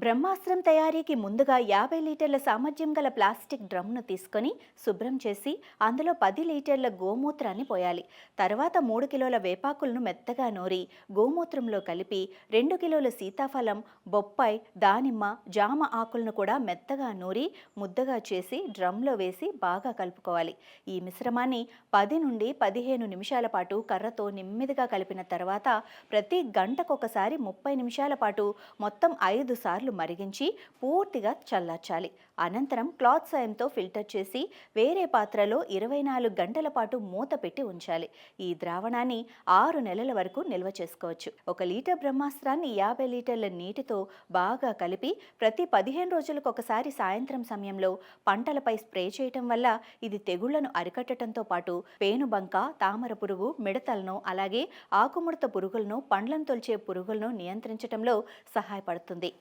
బ్రహ్మాస్త్రం తయారీకి ముందుగా 50 లీటర్ల సామర్థ్యం గల ప్లాస్టిక్ డ్రమ్ను తీసుకొని శుభ్రం చేసి అందులో 10 లీటర్ల గోమూత్రాన్ని పోయాలి. తర్వాత 3 కిలోల వేపాకులను మెత్తగా నూరి గోమూత్రంలో కలిపి 2 కిలోల సీతాఫలం, బొప్పాయి, దానిమ్మ, జామ ఆకులను కూడా మెత్తగా నూరి ముద్దగా చేసి డ్రమ్లో వేసి బాగా కలుపుకోవాలి. ఈ మిశ్రమాన్ని 10 నుండి 15 నిమిషాల పాటు కర్రతో నెమ్మదిగా కలిపిన తర్వాత ప్రతి గంటకొకసారి 30 నిమిషాల పాటు మొత్తం 5 సార్లు మరిగించి పూర్తిగా చల్లార్చాలి. అనంతరం క్లాత్ సాయంతో ఫిల్టర్ చేసి వేరే పాత్రలో 24 గంటల పాటు మూత పెట్టి ఉంచాలి. ఈ ద్రావణాన్ని 6 నెలల వరకు నిల్వ చేసుకోవచ్చు. 1 లీటర్ బ్రహ్మాస్త్రాన్ని 50 లీటర్ల నీటితో బాగా కలిపి ప్రతి 15 రోజులకు ఒకసారి సాయంత్రం సమయంలో పంటలపై స్ప్రే చేయటం వల్ల ఇది తెగుళ్లను అరికట్టడంతో పాటు పేనుబంక, తామర పురుగు, మిడతలను అలాగే ఆకుముడత పురుగులను, పండ్లను తొలిచే పురుగులను నియంత్రించడంలో సహాయపడుతుంది.